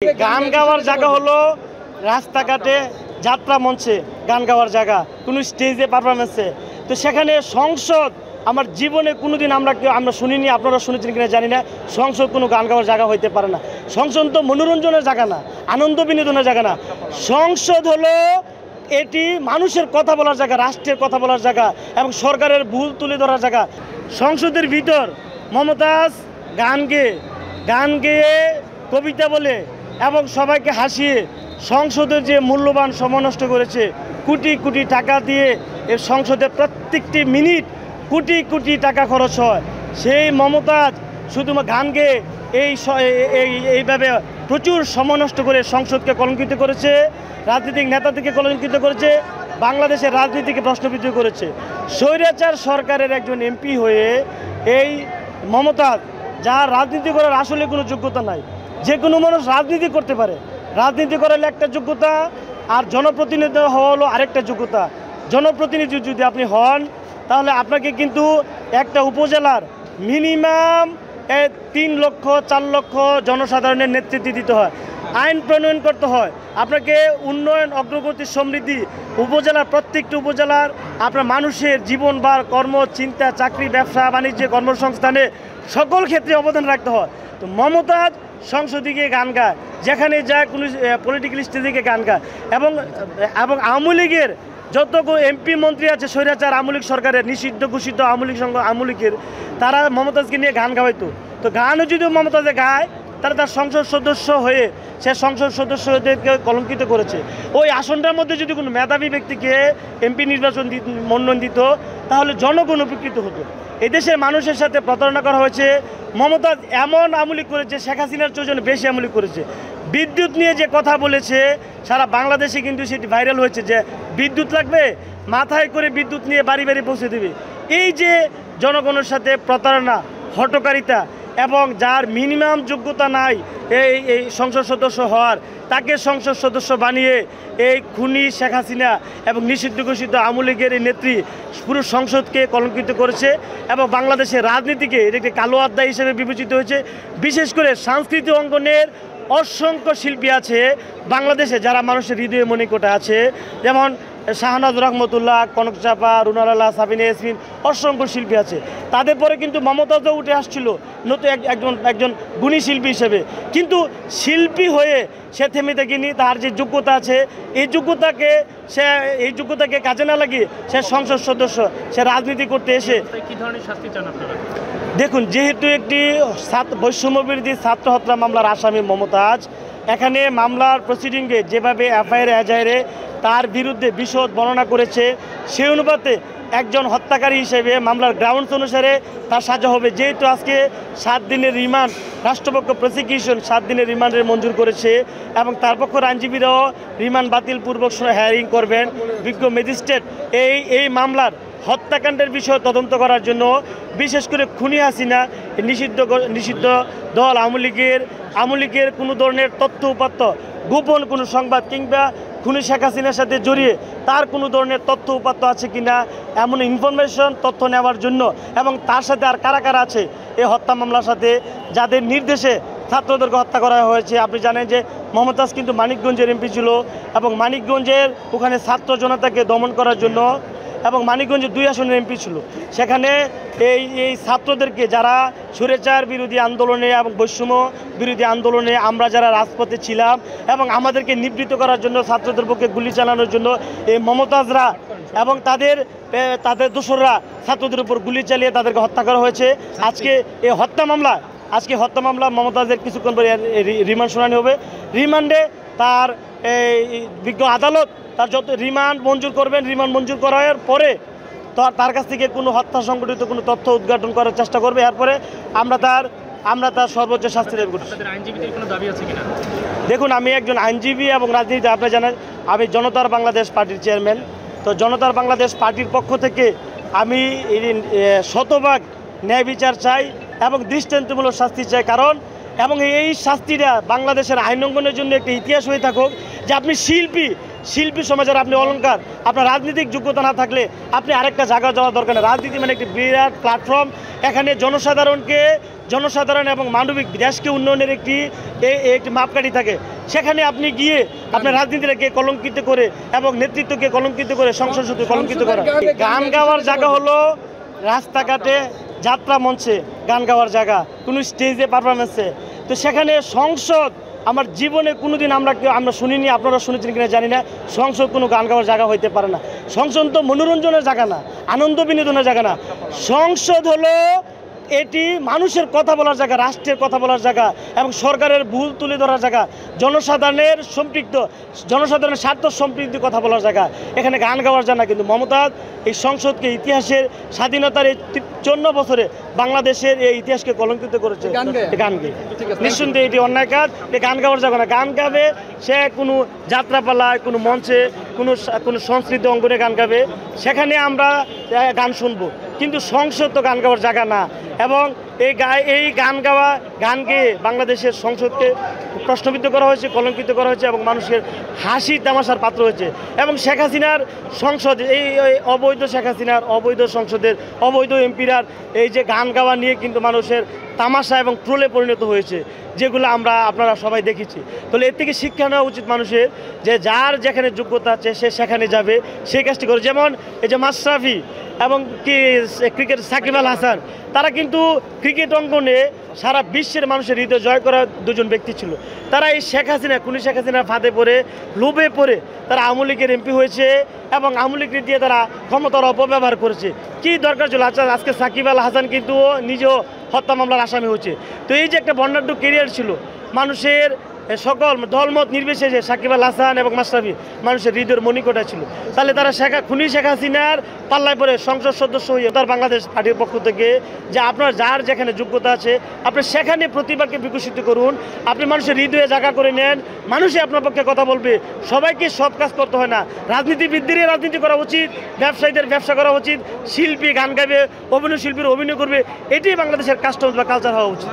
গান গাওয়ার জায়গা হলো রাস্তাঘাটে, যাত্রা মঞ্চে গান গাওয়ার জায়গা, কোনো স্টেজে পারফরমেন্সে। তো সেখানে সংসদ আমার জীবনে কোনোদিন আমরা শুনিনি, আপনারা শুনেছেন কিনা জানি না। সংসদ কোনো গান গাওয়ার জায়গা হইতে পারে না। সংসদ তো মনোরঞ্জনের জায়গা না, আনন্দ বিনোদনের জায়গা না। সংসদ হলো এটি মানুষের কথা বলার জায়গা, রাষ্ট্রের কথা বলার জায়গা এবং সরকারের ভুল তুলে ধরার জায়গা। সংসদের ভিতর মমতাজ গান গেয়ে কবিতা বলে এবং সবাইকে হাসিয়ে সংসদের যে মূল্যবান সময় নষ্ট করেছে, কোটি কোটি টাকা দিয়ে এই সংসদের প্রত্যেকটি মিনিট কোটি কোটি টাকা খরচ হয়। সেই মমতাজ শুধুমাত্র গান গেয়ে এইভাবে প্রচুর সময় নষ্ট করে সংসদকে কলঙ্কিত করেছে, রাজনৈতিক নেতাদেরকে কলঙ্কিত করেছে, বাংলাদেশের রাজনীতিকে প্রশ্নবিদ্ধ করেছে। স্বৈরাচার সরকারের একজন এমপি হয়ে এই মমতাজ, যার রাজনীতি করার আসলে কোনো যোগ্যতা নাই। যে কোনো মানুষ রাজনীতি করতে পারে, রাজনীতি করার একটা যোগ্যতা, আর জনপ্রতিনিধি হওয়া হলো আরেকটা যোগ্যতা। জনপ্রতিনিধি যদি আপনি হন তাহলে আপনাকে কিন্তু একটা উপজেলার মিনিমাম 3 লক্ষ 4 লক্ষ জনসাধারণের নেতৃত্ব দিতে হয়, আইন প্রণয়ন করতে হয়, আপনাকে উন্নয়ন, অগ্রগতি, সমৃদ্ধি, উপজেলার প্রত্যেকটি উপজেলার আপনার মানুষের জীবনবার, কর্ম, চিন্তা, চাকরি, ব্যবসা বাণিজ্য, কর্মসংস্থানে সকল ক্ষেত্রে অবদান রাখতে হয়। তো মমতাজ সংসদে গিয়ে গান গায়, যেখানে যায় কোনো পলিটিক্যাল স্টেজে গিয়ে গান গায়, এবং আওয়ামী লীগের যত এমপি মন্ত্রী আছে স্বৈরাচার আওয়ামী লীগ সরকারের নিষিদ্ধ ঘোষিত আওয়ামী লীগের, তারা মমতাজকে নিয়ে গান গাওয়াইতো। তো গানও যদি মমতাজে গায় তারা তার সংসদ সদস্য হয়ে সে সংসদ সদস্যদেরকে কলঙ্কিত করেছে। ওই আসনটার মধ্যে যদি কোনো মেধাবী ব্যক্তিকে এমপি মনোনয়ন দিত তাহলে জনগণ উপকৃত হতো। এদেশের মানুষের সাথে প্রতারণা করা হয়েছে। মমতাজ এমন আমলি করেছে, শেখ হাসিনার জন্য বেশি আমলি করেছে। বিদ্যুৎ নিয়ে যে কথা বলেছে সারা বাংলাদেশে কিন্তু সেটি ভাইরাল হয়েছে, যে বিদ্যুৎ লাগবে, মাথায় করে বিদ্যুৎ নিয়ে বাড়ি বাড়ি পৌঁছে দেবে। এই যে জনগণের সাথে প্রতারণা, হটকারিতা, এবং যার মিনিমাম যোগ্যতা নাই এই সংসদ সদস্য হওয়ার, তাকে সংসদ সদস্য বানিয়ে এই খুনি শেখ হাসিনা এবং নিষিদ্ধ ঘোষিত আওয়ামী লীগের এই নেত্রী পুরো সংসদকে কলঙ্কিত করেছে এবং বাংলাদেশের রাজনীতিকে এটা একটি কালো অধ্যায় হিসেবে বিবেচিত হয়েছে। বিশেষ করে সাংস্কৃতিক অঙ্গনের অসংখ্য শিল্পী আছে বাংলাদেশে যারা মানুষের হৃদয়ে মণিকোটে আছে, যেমন শাহনাজ রহমতুল্লাহ, কনক চাপা, রুনালাল্লাহ, সাবিনা ইয়াসমিন, অসংখ্য শিল্পী আছে। তাদের পরে কিন্তু মমতাজও উঠে আসছিল নতুন একজন গুণী শিল্পী হিসেবে। কিন্তু শিল্পী হয়ে সে থেমে থাকেনি, তার যে যোগ্যতা আছে এই যোগ্যতাকে কাজে না লাগিয়ে সে সংসদ সদস্য, সে রাজনীতি করতে এসে কি ধরনের শাস্তি চান আপনারা? দেখুন, যেহেতু একটি বৈষম্য বিরোধী ছাত্র হত্যা মামলার আসামি মমতাজ, এখানে মামলার প্রসিডিংয়ে যেভাবে এফআইআর এজাহারে তার বিরুদ্ধে বিশদ বর্ণনা করেছে, সেই অনুপাতে একজন হত্যাকারী হিসেবে মামলার গ্রাউন্ডস অনুসারে তার সাজা হবে। যেহেতু আজকে 7 দিনের রিমান্ড, রাষ্ট্রপক্ষ প্রসিকিউশন 7 দিনের রিমান্ডের মঞ্জুর করেছে এবং তার পক্ষের আইনজীবীরাও রিমান্ড বাতিলপূর্বক হিয়ারিং করবেন। বিজ্ঞ ম্যাজিস্ট্রেট এই মামলার হত্যাকাণ্ডের বিষয়ে তদন্ত করার জন্য, বিশেষ করে খুনি হাসিনা নিষিদ্ধ দল আওয়ামী লীগের কোনো ধরনের তথ্য উপাত্ত, গোপন কোনো সংবাদ কিংবা খুনি শেখ হাসিনার সাথে জড়িয়ে তার কোনো ধরনের তথ্য উপাত্ত আছে কিনা এমন ইনফরমেশন তথ্য নেওয়ার জন্য, এবং তার সাথে আর কারা কারা আছে এই হত্যা মামলার সাথে, যাদের নির্দেশে ছাত্রদেরকে হত্যা করা হয়েছে। আপনি জানেন যে মমতাজ কিন্তু মানিকগঞ্জের এমপি ছিল এবং মানিকগঞ্জের ওখানে ছাত্র জনতাকে দমন করার জন্য, এবং মানিকগঞ্জে 2 আসনের এমপি ছিল। সেখানে এই ছাত্রদেরকে, যারা স্বৈরাচার বিরোধী আন্দোলনে এবং বৈষম্য বিরোধী আন্দোলনে আমরা যারা রাজপথে ছিলাম এবং আমাদেরকে নিবৃত্ত করার জন্য, ছাত্রদের পক্ষে গুলি চালানোর জন্য এই মমতাজরা এবং তাদের দোসররা ছাত্রদের উপর গুলি চালিয়ে তাদেরকে হত্যা করা হয়েছে। আজকে এই হত্যা মামলা মমতাজের কিছুক্ষণ পরে রিমান্ড শুনানি হবে। রিমান্ডে তার বিজ্ঞ আদালত তার যত রিমান্ড মঞ্জুর করবেন, রিমান্ড মঞ্জুর করার পরে তার কাছ থেকে কোনো হত্যা সংঘটিত কোনো তথ্য উদ্ঘাটন করার চেষ্টা করবে। এরপরে আমরা তার সর্বোচ্চ শাস্তি দাবি করছি। দেখুন, আমি একজন আইনজীবী এবং রাজনীতি, আপনি জানেন আমি জনতার বাংলাদেশ পার্টির চেয়ারম্যান। তো জনতার বাংলাদেশ পার্টির পক্ষ থেকে আমি শতভাগ ন্যায় বিচার চাই এবং দৃষ্টান্তমূলক শাস্তি চাই। কারণ এই শাস্তিটা বাংলাদেশের আইন অঙ্গনের জন্য একটা ইতিহাস হয়ে থাকুক, যে আপনি শিল্পী সমাজের আপনি অলংকার, আপনার রাজনৈতিক যোগ্যতা না থাকলে আপনি আরেকটা জায়গা যাওয়া দরকার নেই। রাজনীতি মানে একটি বিরাট প্ল্যাটফর্ম, এখানে জনসাধারণকে জনসাধারণ এবং মানবিক দেশকে উন্নয়নের একটি মাপকাঠি থাকে। সেখানে আপনি গিয়ে আপনার রাজনীতিটাকে কলঙ্কিত করে এবং নেতৃত্বকে কলঙ্কিত করে সংসদকে কলঙ্কিত করা। গান গাওয়ার জায়গা হলো রাস্তাঘাটে, যাত্রা মঞ্চে গান গাওয়ার জায়গা, কোনো স্টেজে পারফরমেন্সে। তো সেখানে সংসদ আমার জীবনে কোনোদিন আমরা শুনিনি, আপনারা শুনেছেন কিনা জানি না, সংসদ কোনো গান গাওয়ার জায়গা হইতে পারে না। সংসদ তো মনোরঞ্জনের জায়গা না, আনন্দ বিনোদনের জায়গা না। সংসদ হলো এটি মানুষের কথা বলার জায়গা, রাষ্ট্রের কথা বলার জায়গা এবং সরকারের ভুল তুলে ধরার জায়গা, জনসাধারণের স্বার্থ সম্পৃক্ত কথা বলার জায়গা। এখানে গান গাওয়ার জায়গা। কিন্তু মমতাজ এই সংসদকে ইতিহাসের স্বাধীনতার এই 54 বছরে বাংলাদেশের এই ইতিহাসকে কলঙ্কিত করেছে গান গেয়ে। নিঃসন্দেহে এটি অন্যায় কাজ। এই গান গাওয়ার জায়গা না। গান গাবে সে কোনো যাত্রাপালায়, কোনো মঞ্চে, কোনো সংস্কৃত অঙ্গনে গান গাবে, সেখানে আমরা গান শুনবো। কিন্তু সংসদ তো গান গাওয়ার জায়গা না। এবং এই গান গেয়ে বাংলাদেশের সংসদকে প্রশ্নবিদ্ধ করা হয়েছে, কলঙ্কিত করা হয়েছে এবং মানুষের হাসি তামাশার পাত্র হয়েছে। এবং শেখ হাসিনার সংসদ, এই অবৈধ শেখ হাসিনার অবৈধ সংসদের অবৈধ এমপিরার এই যে গান গাওয়া নিয়ে কিন্তু মানুষের তামাশা এবং ট্রোলে পরিণত হয়েছে, যেগুলো আপনারা সবাই দেখেছি। তাহলে এর থেকে শিক্ষা নেওয়া উচিত মানুষের, যে যার যেখানে যোগ্যতা আছে সে সেখানে যাবে, সেই কাজটি করে। যেমন এই যে মাশরাফি এবং ক্রিকেট সাকিব আল হাসান, তারা কিন্তু ক্রিকেট অঙ্গনে সারা বিশ্বের মানুষের হৃদয় জয় করা দুজন ব্যক্তি ছিল। তারা এই শেখ হাসিনার ফাঁদে পড়ে, লোভে পড়ে তারা আওয়ামী লীগের এমপি হয়েছে এবং আওয়ামী লীগ দিয়ে তারা ক্ষমতার অপব্যবহার করেছে। কি দরকার ছিল? আজকে সাকিব আল হাসান কিন্তু নিজেও হত্যা মামলার আসামি হয়েছে। তো এই যে একটা বর্ণাঢ্য কেরিয়ার ছিল, মানুষের সকল দলমত নির্বিশেষে সাকিব আল হাসান এবং মাশরাফি মানুষের হৃদয়ের মণিকোটা ছিল। তাহলে তারা শেখ হাসিনার পাল্লায় পরে সংসদ সদস্য হয়ে তার বাংলাদেশ পার্টির পক্ষ থেকে যে আপনার যার যেখানে যোগ্যতা আছে আপনি সেখানে প্রতিভাকে বিকশিত করুন, আপনি মানুষের হৃদয়ে জায়গা করে নেন, মানুষই আপনার পক্ষে কথা বলবে। সবাইকে সব কাজ করতে হয় না। রাজনীতিবিদদেরই রাজনীতি করা উচিত, ব্যবসায়ীদের ব্যবসা করা উচিত, শিল্পী গান গাইবে, অভিনয় শিল্পীর অভিনয় করবে। এটাই বাংলাদেশের কাস্টম বা কালচার হওয়া উচিত।